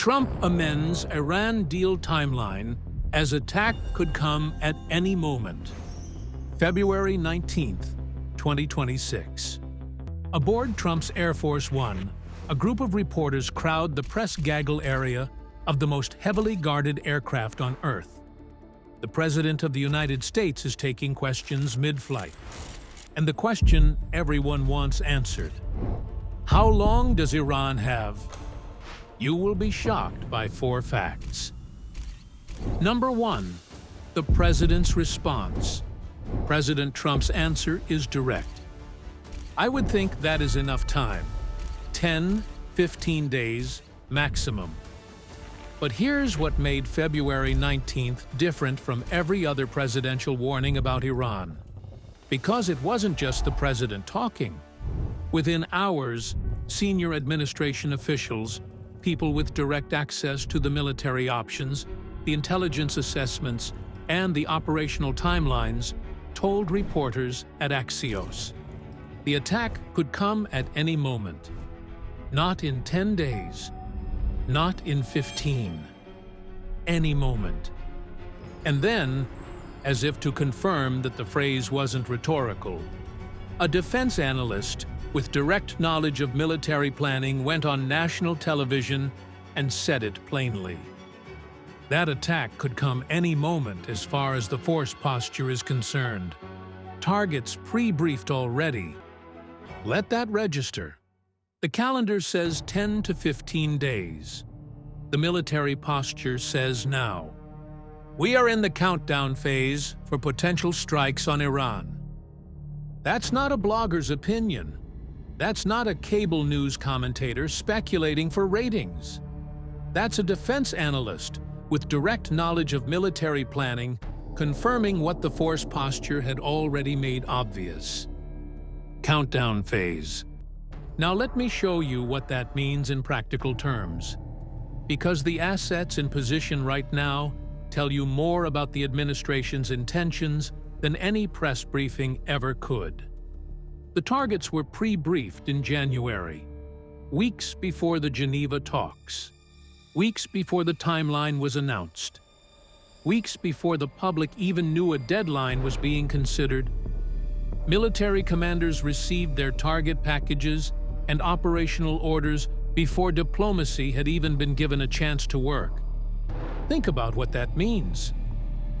Trump amends Iran deal timeline as attack could come at any moment. February 19th, 2026. Aboard Trump's Air Force One, a group of reporters crowd the press gaggle area of the most heavily guarded aircraft on Earth. The President of the United States is taking questions mid-flight. And the question everyone wants answered: how long does Iran have? You will be shocked by 4 facts. Number 1. The President's response. President Trump's answer is direct. I would think that is enough time. 10, 15 days maximum. But here's what made February 19th different from every other presidential warning about Iran. Because it wasn't just the president talking. Within hours, senior administration officials, people with direct access to the military options, the intelligence assessments, and the operational timelines, told reporters at Axios. The attack could come at any moment. Not in 10 days. Not in 15. Any moment. And then, as if to confirm that the phrase wasn't rhetorical, a defense analyst with direct knowledge of military planning went on national television and said it plainly. That attack could come any moment as far as the force posture is concerned. Targets pre-briefed already. Let that register. The calendar says 10 to 15 days. The military posture says now. We are in the countdown phase for potential strikes on Iran. That's not a blogger's opinion. That's not a cable news commentator speculating for ratings. That's a defense analyst with direct knowledge of military planning, confirming what the force posture had already made obvious. Countdown phase. Now let me show you what that means in practical terms. Because the assets in position right now tell you more about the administration's intentions than any press briefing ever could. The targets were pre-briefed in January, weeks before the Geneva talks, weeks before the timeline was announced, weeks before the public even knew a deadline was being considered. Military commanders received their target packages and operational orders before diplomacy had even been given a chance to work. Think about what that means.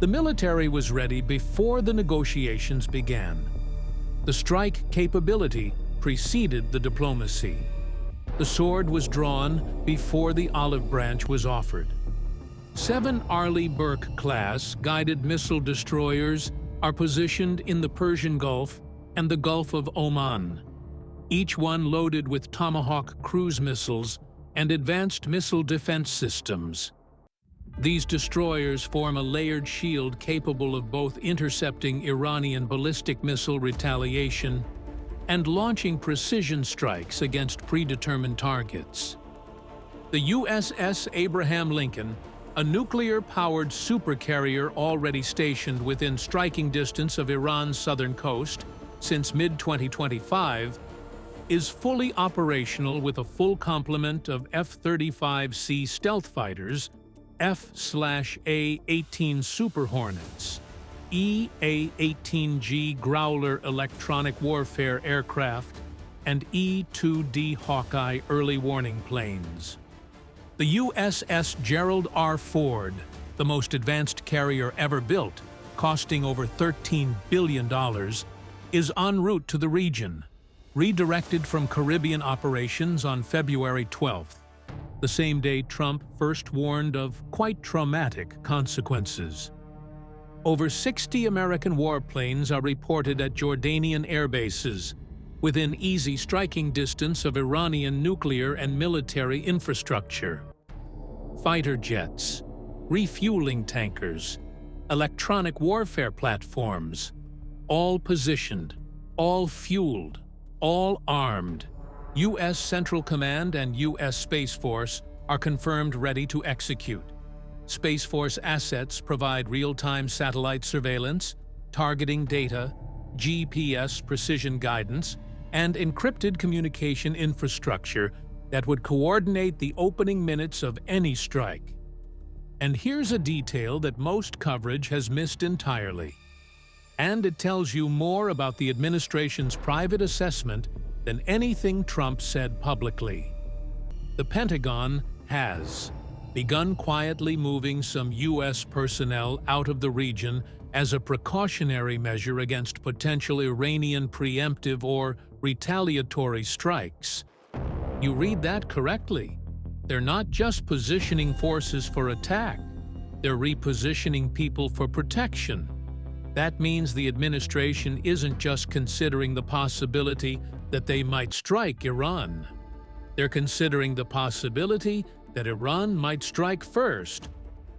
The military was ready before the negotiations began. The strike capability preceded the diplomacy. The sword was drawn before the olive branch was offered. 7 Arleigh Burke-class guided missile destroyers are positioned in the Persian Gulf and the Gulf of Oman, each one loaded with Tomahawk cruise missiles and advanced missile defense systems. These destroyers form a layered shield capable of both intercepting Iranian ballistic missile retaliation and launching precision strikes against predetermined targets. The USS Abraham Lincoln, a nuclear-powered supercarrier already stationed within striking distance of Iran's southern coast since mid-2025, is fully operational with a full complement of F-35C stealth fighters, F/A-18 Super Hornets, EA-18G Growler electronic warfare aircraft, and E-2D Hawkeye early warning planes. The USS Gerald R. Ford, the most advanced carrier ever built, costing over $13 billion, is en route to the region, redirected from Caribbean operations on February 12th. The same day Trump first warned of quite traumatic consequences. Over 60 American warplanes are reported at Jordanian air bases, within easy striking distance of Iranian nuclear and military infrastructure. Fighter jets, refueling tankers, electronic warfare platforms, all positioned, all fueled, all armed. U.S. Central Command and U.S. Space Force are confirmed ready to execute. Space Force assets provide real-time satellite surveillance, targeting data, GPS precision guidance, and encrypted communication infrastructure that would coordinate the opening minutes of any strike. And here's a detail that most coverage has missed entirely. And it tells you more about the administration's private assessment than anything Trump said publicly. The Pentagon has begun quietly moving some U.S. personnel out of the region as a precautionary measure against potential Iranian preemptive or retaliatory strikes. You read that correctly. They're not just positioning forces for attack, they're repositioning people for protection. That means the administration isn't just considering the possibility that they might strike Iran. They're considering the possibility that Iran might strike first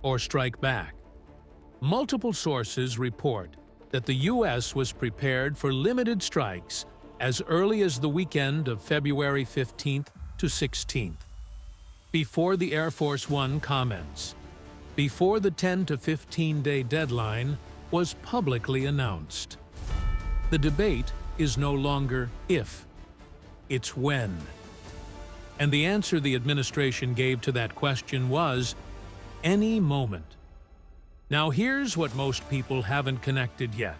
or strike back. Multiple sources report that the U.S. was prepared for limited strikes as early as the weekend of February 15th to 16th. Before the Air Force One comments, before the 10 to 15-day deadline was publicly announced. The debate is no longer if, it's when. And the answer the administration gave to that question was any moment. Now here's what most people haven't connected yet.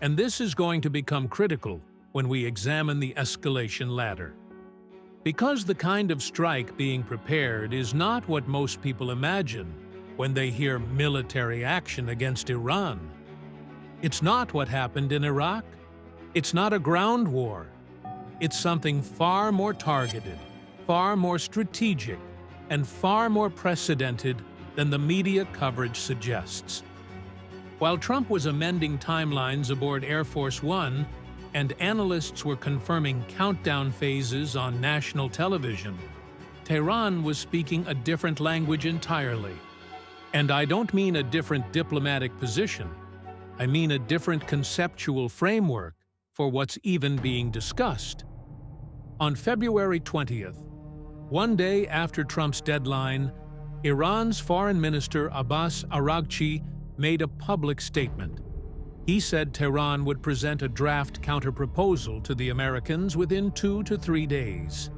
And this is going to become critical when we examine the escalation ladder. Because the kind of strike being prepared is not what most people imagine when they hear military action against Iran. It's not what happened in Iraq. It's not a ground war. It's something far more targeted, far more strategic, and far more precedented than the media coverage suggests. While Trump was amending timelines aboard Air Force One, and analysts were confirming countdown phases on national television, Tehran was speaking a different language entirely. And I don't mean a different diplomatic position. I mean a different conceptual framework for what's even being discussed. On February 20th, one day after Trump's deadline, Iran's Foreign Minister Abbas Araghchi made a public statement. He said Tehran would present a draft counterproposal to the Americans within 2 to 3 days.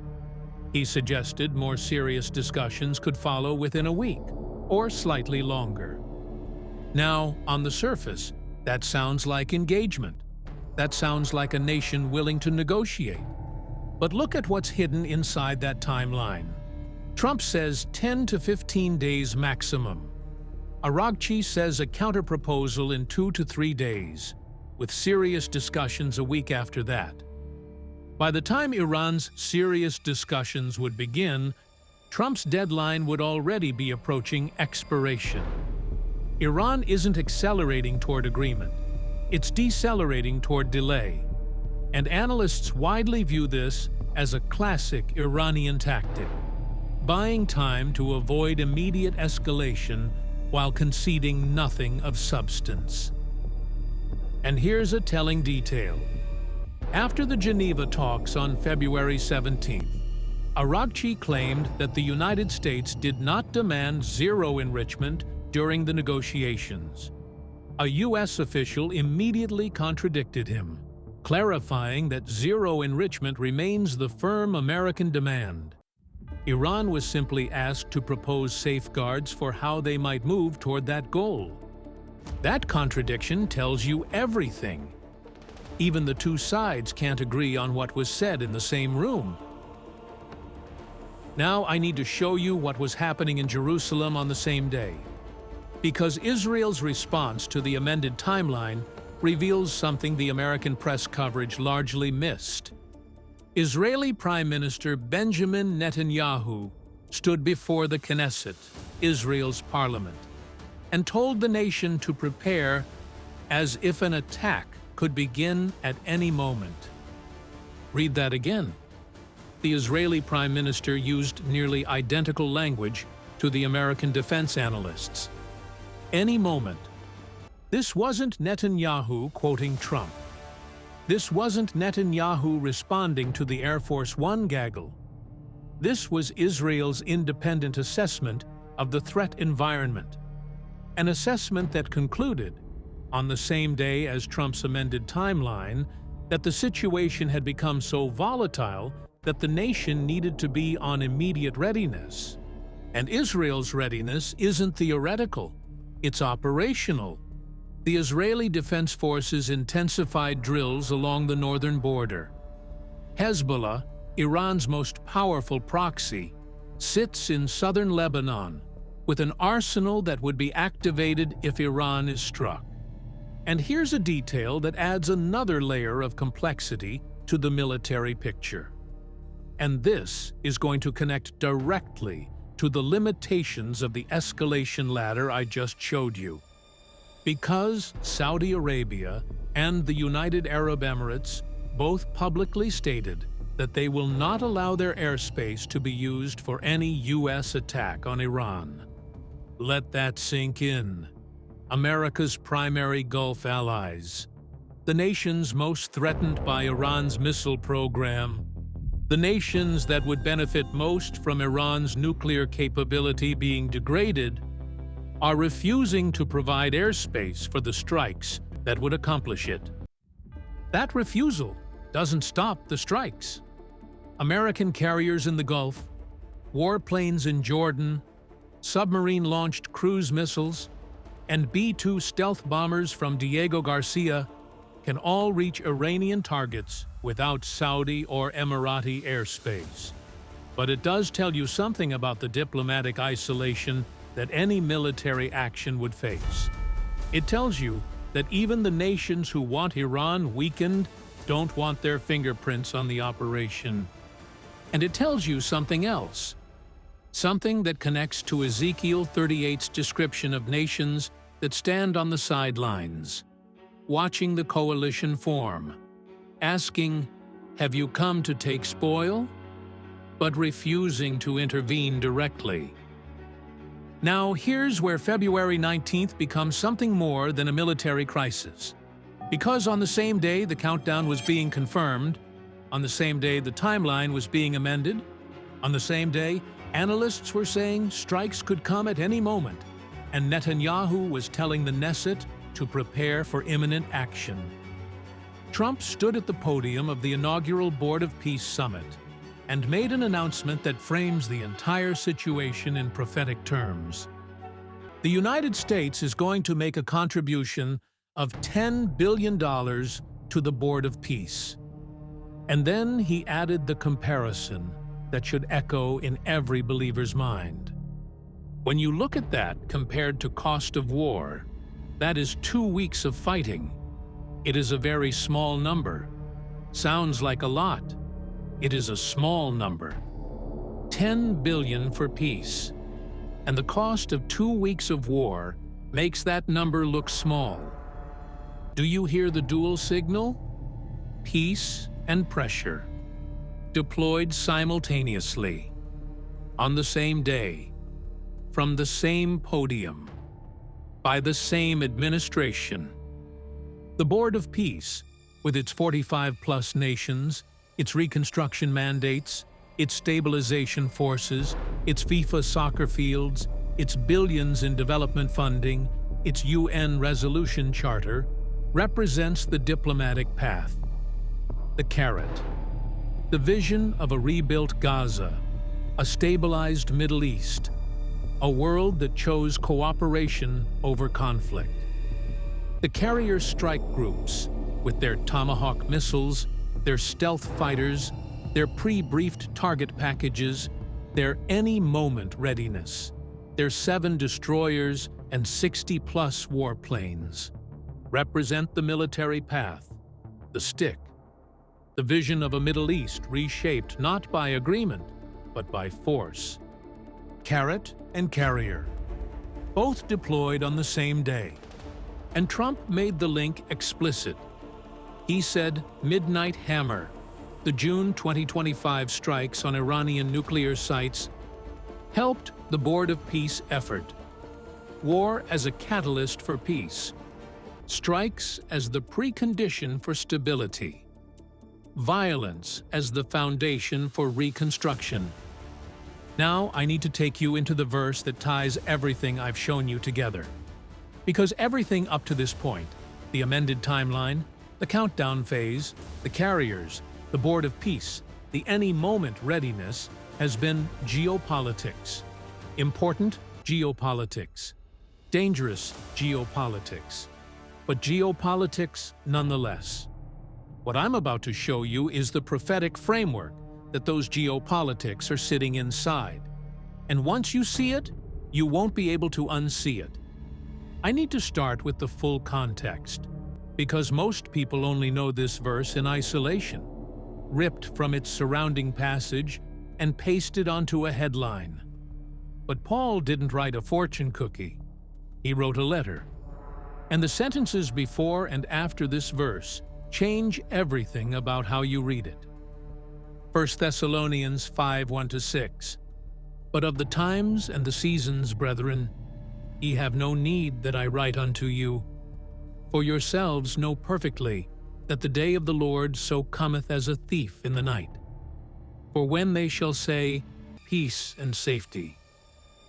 He suggested more serious discussions could follow within a week, or slightly longer. Now, on the surface, that sounds like engagement. That sounds like a nation willing to negotiate. But look at what's hidden inside that timeline. Trump says 10 to 15 days maximum. Araghchi says a counterproposal in 2 to 3 days, with serious discussions a week after that. By the time Iran's serious discussions would begin, Trump's deadline would already be approaching expiration. Iran isn't accelerating toward agreement. It's decelerating toward delay. And analysts widely view this as a classic Iranian tactic, buying time to avoid immediate escalation while conceding nothing of substance. And here's a telling detail. After the Geneva talks on February 17th, Araghchi claimed that the United States did not demand zero enrichment during the negotiations. A U.S. official immediately contradicted him, clarifying that zero enrichment remains the firm American demand. Iran was simply asked to propose safeguards for how they might move toward that goal. That contradiction tells you everything. Even the two sides can't agree on what was said in the same room. Now I need to show you what was happening in Jerusalem on the same day, because Israel's response to the amended timeline reveals something the American press coverage largely missed. Israeli Prime Minister Benjamin Netanyahu stood before the Knesset, Israel's parliament, and told the nation to prepare as if an attack could begin at any moment. Read that again. The Israeli Prime Minister used nearly identical language to the American defense analysts. Any moment. This wasn't Netanyahu quoting Trump. This wasn't Netanyahu responding to the Air Force One gaggle. This was Israel's independent assessment of the threat environment, an assessment that concluded, on the same day as Trump's amended timeline, that the situation had become so volatile that the nation needed to be on immediate readiness. And Israel's readiness isn't theoretical, it's operational. The Israeli Defense Forces intensified drills along the northern border. Hezbollah, Iran's most powerful proxy, sits in southern Lebanon with an arsenal that would be activated if Iran is struck. And here's a detail that adds another layer of complexity to the military picture. And this is going to connect directly to the limitations of the escalation ladder I just showed you. Because Saudi Arabia and the United Arab Emirates both publicly stated that they will not allow their airspace to be used for any U.S. attack on Iran. Let that sink in. America's primary Gulf allies, the nations most threatened by Iran's missile program, the nations that would benefit most from Iran's nuclear capability being degraded, are refusing to provide airspace for the strikes that would accomplish it. That refusal doesn't stop the strikes. American carriers in the Gulf, warplanes in Jordan, submarine-launched cruise missiles, and B-2 stealth bombers from Diego Garcia can all reach Iranian targets without Saudi or Emirati airspace. But it does tell you something about the diplomatic isolation that any military action would face. It tells you that even the nations who want Iran weakened don't want their fingerprints on the operation. And it tells you something else, something that connects to Ezekiel 38's description of nations that stand on the sidelines, watching the coalition form, asking, "Have you come to take spoil?" but refusing to intervene directly. Now, here's where February 19th becomes something more than a military crisis. Because on the same day the countdown was being confirmed, on the same day the timeline was being amended, on the same day analysts were saying strikes could come at any moment, and Netanyahu was telling the Knesset to prepare for imminent action. Trump stood at the podium of the inaugural Board of Peace Summit and made an announcement that frames the entire situation in prophetic terms. The United States is going to make a contribution of $10 billion to the Board of Peace. And then he added the comparison that should echo in every believer's mind. When you look at that compared to cost of war, that is 2 weeks of fighting. It is a very small number. Sounds like a lot. It is a small number. $10 billion for peace. And the cost of 2 weeks of war makes that number look small. Do you hear the dual signal? Peace and pressure. Deployed simultaneously. On the same day. From the same podium. By the same administration. The Board of Peace, with its 45-plus nations, its reconstruction mandates, its stabilization forces, its FIFA soccer fields, its billions in development funding, its UN resolution charter, represents the diplomatic path. The carrot. The vision of a rebuilt Gaza, a stabilized Middle East, a world that chose cooperation over conflict. The carrier strike groups, with their Tomahawk missiles, their stealth fighters, their pre-briefed target packages, their any-moment readiness, their 7 destroyers and 60-plus warplanes, represent the military path, the stick, the vision of a Middle East reshaped not by agreement, but by force. Carrot and carrier, both deployed on the same day. And Trump made the link explicit. He said Midnight Hammer, the June 2025 strikes on Iranian nuclear sites, helped the Board of Peace effort. War as a catalyst for peace. Strikes as the precondition for stability. Violence as the foundation for reconstruction. Now I need to take you into the verse that ties everything I've shown you together. Because everything up to this point, the amended timeline, the countdown phase, the carriers, the Board of Peace, the any-moment readiness has been geopolitics. Important geopolitics. Dangerous geopolitics. But geopolitics nonetheless. What I'm about to show you is the prophetic framework that those geopolitics are sitting inside. And once you see it, you won't be able to unsee it. I need to start with the full context, because most people only know this verse in isolation, ripped from its surrounding passage and pasted onto a headline. But Paul didn't write a fortune cookie. He wrote a letter. And the sentences before and after this verse change everything about how you read it. 1 Thessalonians 5:1-6. But of the times and the seasons, brethren, ye have no need that I write unto you. For yourselves know perfectly that the day of the Lord so cometh as a thief in the night. For when they shall say, Peace and safety,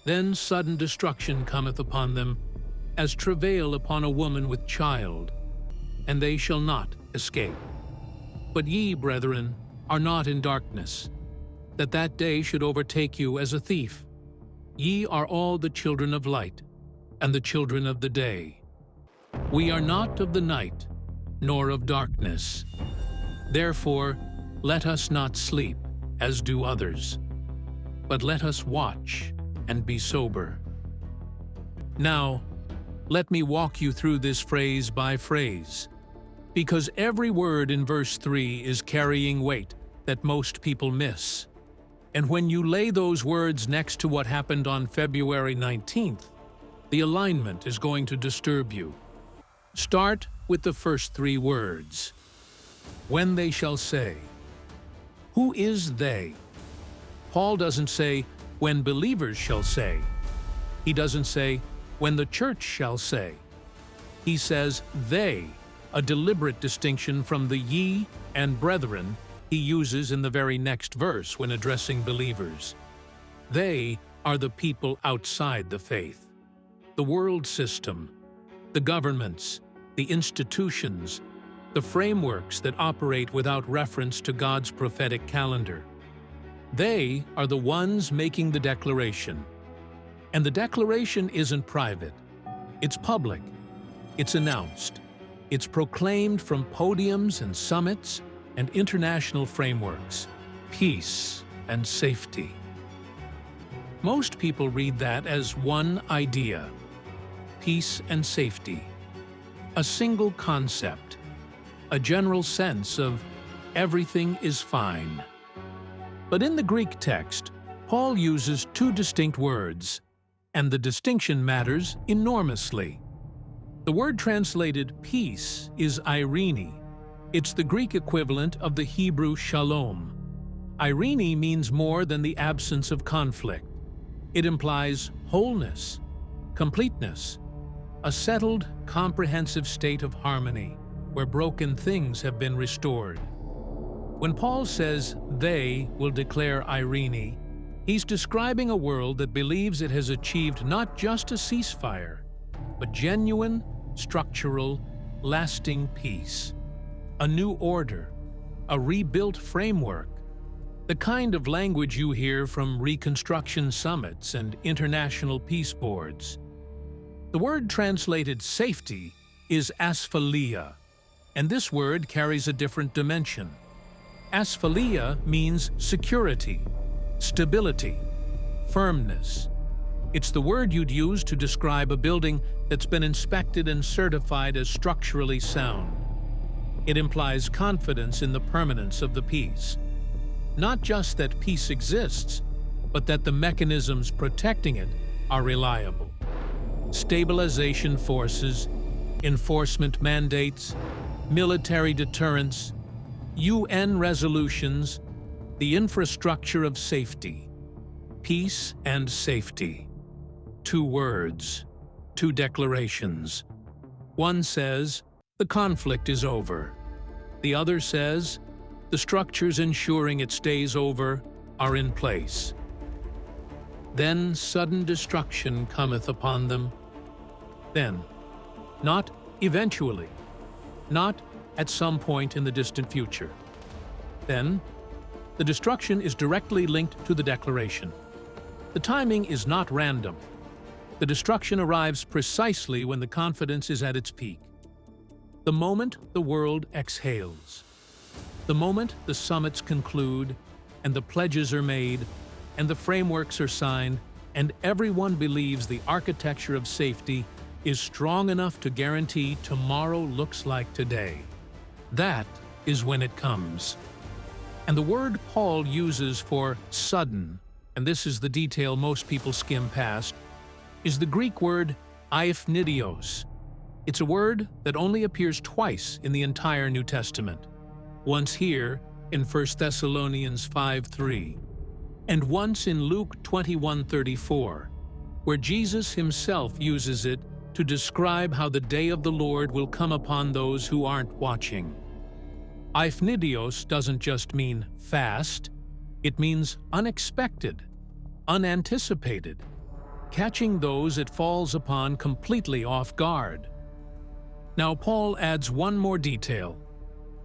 then sudden destruction cometh upon them, as travail upon a woman with child, and they shall not escape. But ye, brethren, are not in darkness, that that day should overtake you as a thief. Ye are all the children of light, and the children of the day. We are not of the night, nor of darkness. Therefore, let us not sleep, as do others, but let us watch and be sober. Now, let me walk you through this phrase by phrase, because every word in verse 3 is carrying weight that most people miss. And when you lay those words next to what happened on February 19th, the alignment is going to disturb you. Start with the first three words. When they shall say. Who is they? Paul doesn't say, when believers shall say. He doesn't say, when the church shall say. He says they, a deliberate distinction from the ye and brethren he uses in the very next verse when addressing believers. They are the people outside the faith, the world system, the governments, the institutions, the frameworks that operate without reference to God's prophetic calendar. They are the ones making the declaration. And the declaration isn't private. It's public. It's announced. It's proclaimed from podiums and summits and international frameworks. Peace and safety. Most people read that as one idea. Peace and safety. A single concept. A general sense of everything is fine. But in the Greek text, Paul uses two distinct words, and the distinction matters enormously. The word translated peace is eirene. It's the Greek equivalent of the Hebrew shalom. Eirene means more than the absence of conflict. It implies wholeness, completeness, a settled, comprehensive state of harmony where broken things have been restored. When Paul says they will declare eirene, he's describing a world that believes it has achieved not just a ceasefire, but genuine, structural, lasting peace. A new order, a rebuilt framework, the kind of language you hear from reconstruction summits and international peace boards. The word translated safety is asphalia, and this word carries a different dimension. Asphalia means security, stability, firmness. It's the word you'd use to describe a building that's been inspected and certified as structurally sound. It implies confidence in the permanence of the peace. Not just that peace exists, but that the mechanisms protecting it are reliable. Stabilization forces, enforcement mandates, military deterrence, UN resolutions, the infrastructure of safety. Peace and safety. Two words, two declarations. One says, the conflict is over. The other says, the structures ensuring it stays over are in place. Then sudden destruction cometh upon them. Then, not eventually, not at some point in the distant future. Then, the destruction is directly linked to the declaration. The timing is not random. The destruction arrives precisely when the confidence is at its peak. The moment the world exhales. The moment the summits conclude, and the pledges are made, and the frameworks are signed, and everyone believes the architecture of safety is strong enough to guarantee tomorrow looks like today. That is when it comes. And the word Paul uses for sudden, and this is the detail most people skim past, is the Greek word eipnidios. It's a word that only appears twice in the entire New Testament. Once here in 1 Thessalonians 5:3, and once in Luke 21:34, where Jesus himself uses it to describe how the day of the Lord will come upon those who aren't watching. Eipnidios doesn't just mean fast, it means unexpected, unanticipated, catching those it falls upon completely off guard. Now Paul adds one more detail,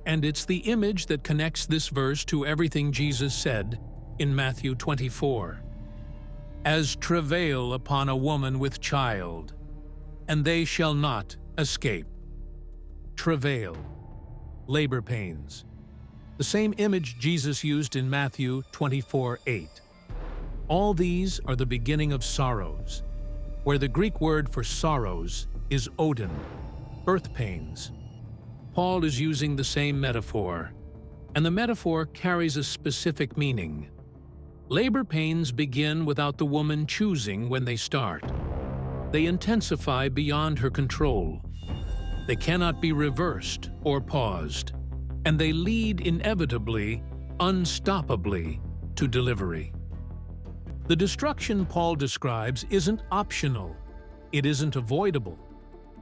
and it's the image that connects this verse to everything Jesus said in Matthew 24. As travail upon a woman with child, and they shall not escape. Travail, labor pains. The same image Jesus used in Matthew 24:8. All these are the beginning of sorrows, where the Greek word for sorrows is odin, birth pains. Paul is using the same metaphor, and the metaphor carries a specific meaning. Labor pains begin without the woman choosing when they start. They intensify beyond her control. They cannot be reversed or paused, and they lead inevitably, unstoppably, to delivery. The destruction Paul describes isn't optional. It isn't avoidable.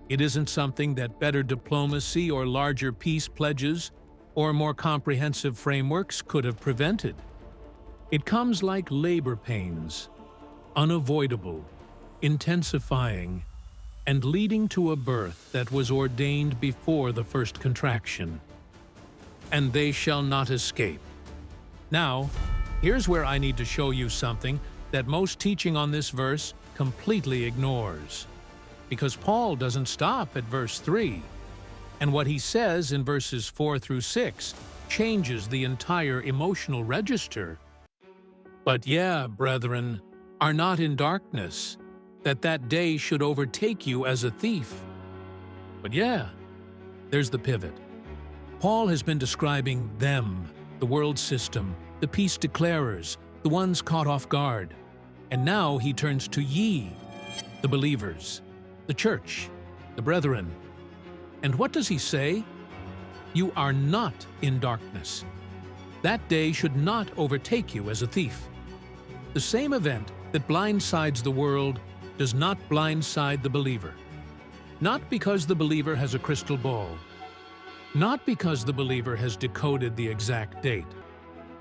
It isn't something that better diplomacy or larger peace pledges or more comprehensive frameworks could have prevented. It comes like labor pains, unavoidable, intensifying, and leading to a birth that was ordained before the first contraction. And they shall not escape. Now, here's where I need to show you something that most teaching on this verse completely ignores. Because Paul doesn't stop at verse 3, and what he says in verses 4 through 6 changes the entire emotional register. But yeah, brethren, are not in darkness, that day should overtake you as a thief. But yeah, there's the pivot. Paul has been describing them, the world system, the peace declarers, the ones caught off guard. And now he turns to ye, the believers, the church, the brethren. And what does he say? You are not in darkness. That day should not overtake you as a thief. The same event that blindsides the world does not blindside the believer. Not because the believer has a crystal ball, not because the believer has decoded the exact date,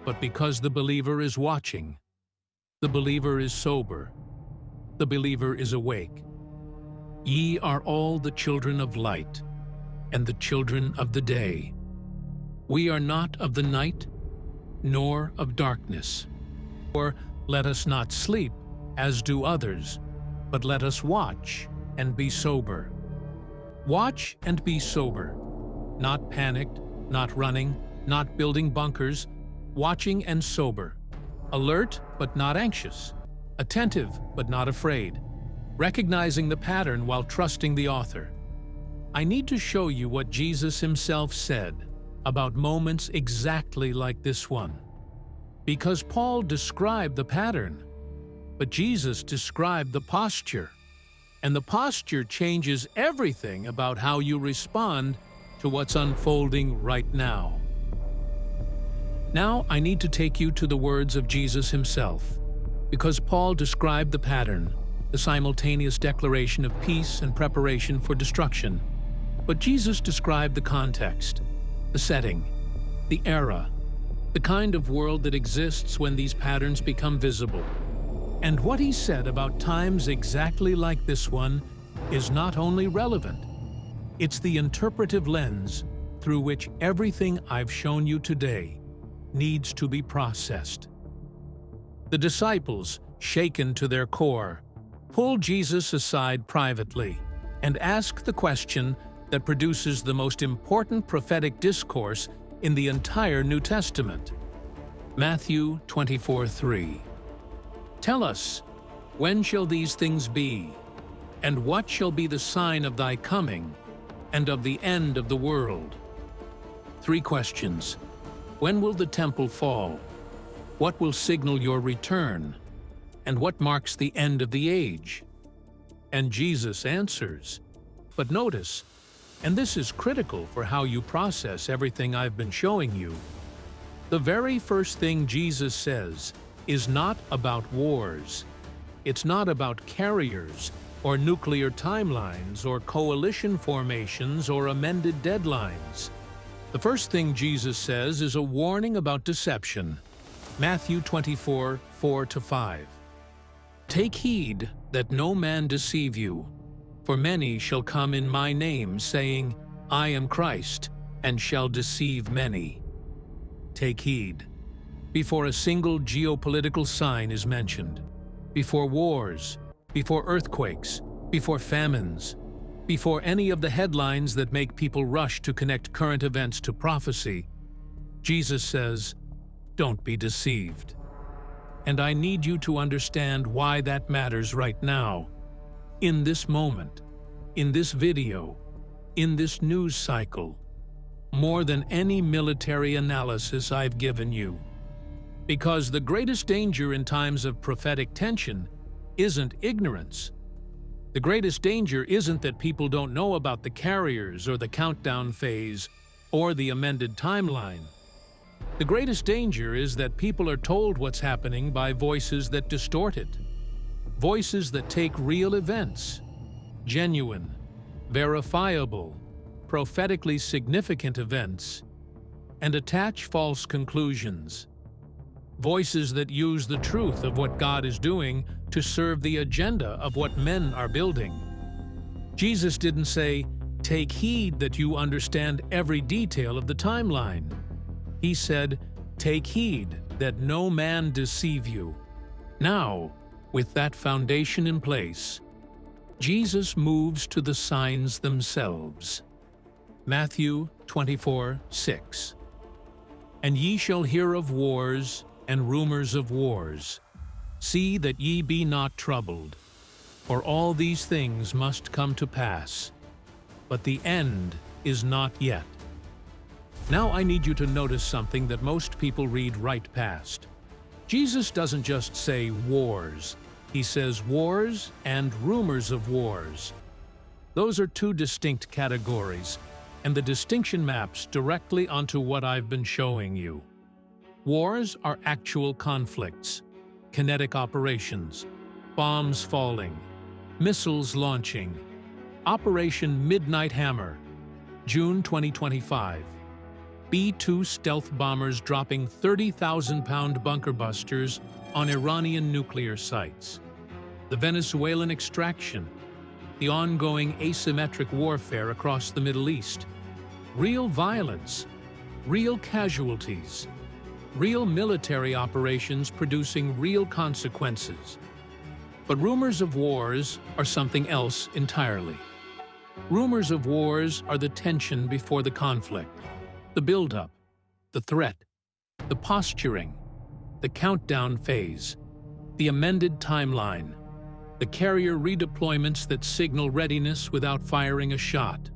but because the believer is watching. The believer is sober. The believer is awake. Ye are all the children of light, and the children of the day. We are not of the night, nor of darkness. Or let us not sleep, as do others, but let us watch and be sober. Watch and be sober, not panicked, not running, not building bunkers, watching and sober, alert but not anxious, attentive but not afraid, recognizing the pattern while trusting the author. I need to show you what Jesus himself said about moments exactly like this one. Because Paul described the pattern, but Jesus described the posture. And the posture changes everything about how you respond to what's unfolding right now. Now I need to take you to the words of Jesus himself, because Paul described the pattern, the simultaneous declaration of peace and preparation for destruction. But Jesus described the context, the setting, the era, the kind of world that exists when these patterns become visible. And what he said about times exactly like this one is not only relevant, it's the interpretive lens through which everything I've shown you today needs to be processed. The disciples, shaken to their core, pull Jesus aside privately and ask the question that produces the most important prophetic discourse in the entire New Testament. Matthew 24:3. Tell us, when shall these things be? And what shall be the sign of thy coming and of the end of the world? 3 questions. When will the temple fall? What will signal your return? And what marks the end of the age? And Jesus answers. But notice, and this is critical for how you process everything I've been showing you, the very first thing Jesus says is not about wars. It's not about carriers, or nuclear timelines, or coalition formations, or amended deadlines. The first thing Jesus says is a warning about deception. Matthew 24:4-5. Take heed that no man deceive you, for many shall come in my name, saying, I am Christ, and shall deceive many. Take heed. Before a single geopolitical sign is mentioned, before wars, before earthquakes, before famines, before any of the headlines that make people rush to connect current events to prophecy, Jesus says, don't be deceived. And I need you to understand why that matters right now, in this moment, in this video, in this news cycle, more than any military analysis I've given you. Because the greatest danger in times of prophetic tension isn't ignorance. The greatest danger isn't that people don't know about the carriers or the countdown phase or the amended timeline. The greatest danger is that people are told what's happening by voices that distort it. Voices that take real events, genuine, verifiable, prophetically significant events, and attach false conclusions. Voices that use the truth of what God is doing to serve the agenda of what men are building. Jesus didn't say, take heed that you understand every detail of the timeline. He said, take heed that no man deceive you. Now, with that foundation in place, Jesus moves to the signs themselves. Matthew 24:6. And ye shall hear of wars and rumors of wars. See that ye be not troubled, for all these things must come to pass, but the end is not yet. Now I need you to notice something that most people read right past. Jesus doesn't just say wars. He says wars and rumors of wars. Those are 2 distinct categories, and the distinction maps directly onto what I've been showing you. Wars are actual conflicts, kinetic operations, bombs falling, missiles launching. Operation Midnight Hammer, June 2025. B-2 stealth bombers dropping 30,000-pound bunker busters on Iranian nuclear sites. The Venezuelan extraction, the ongoing asymmetric warfare across the Middle East. Real violence, real casualties, real military operations producing real consequences. But rumors of wars are something else entirely. Rumors of wars are the tension before the conflict, the buildup, the threat, the posturing, the countdown phase, the amended timeline, the carrier redeployments that signal readiness without firing a shot,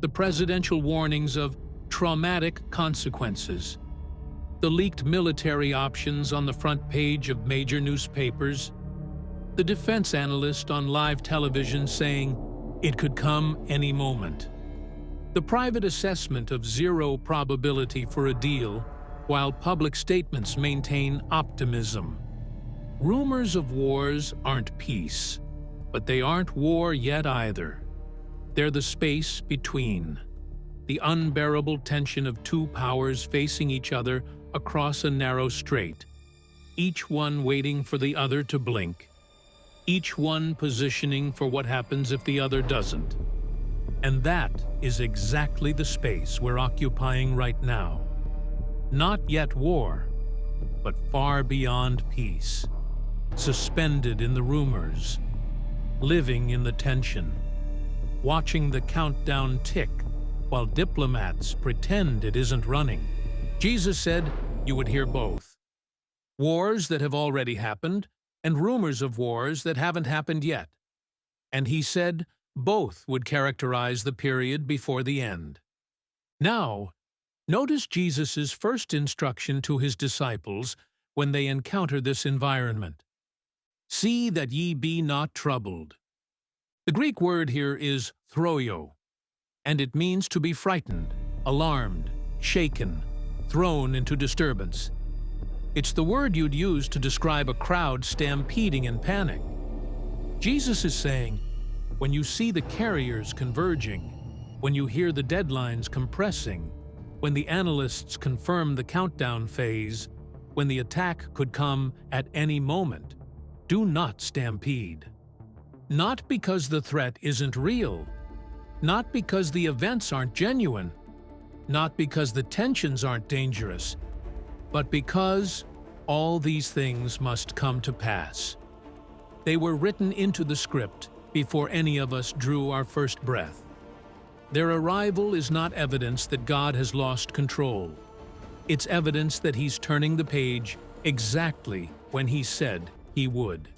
the presidential warnings of traumatic consequences, the leaked military options on the front page of major newspapers, the defense analyst on live television saying, it could come any moment, the private assessment of 0 probability for a deal, while public statements maintain optimism. Rumors of wars aren't peace, but they aren't war yet either. They're the space between, the unbearable tension of 2 powers facing each other across a narrow strait, each one waiting for the other to blink, each one positioning for what happens if the other doesn't. And that is exactly the space we're occupying right now. Not yet war, but far beyond peace, suspended in the rumors, living in the tension, watching the countdown tick while diplomats pretend it isn't running. Jesus said you would hear both. Wars that have already happened and rumors of wars that haven't happened yet. And he said both would characterize the period before the end. Now, notice Jesus' first instruction to his disciples when they encounter this environment. See that ye be not troubled. The Greek word here is throio, and it means to be frightened, alarmed, shaken, thrown into disturbance. It's the word you'd use to describe a crowd stampeding in panic. Jesus is saying, when you see the carriers converging, when you hear the deadlines compressing, when the analysts confirm the countdown phase, when the attack could come at any moment, do not stampede. Not because the threat isn't real, not because the events aren't genuine, not because the tensions aren't dangerous, but because all these things must come to pass. They were written into the script before any of us drew our first breath. Their arrival is not evidence that God has lost control. It's evidence that He's turning the page exactly when He said He would.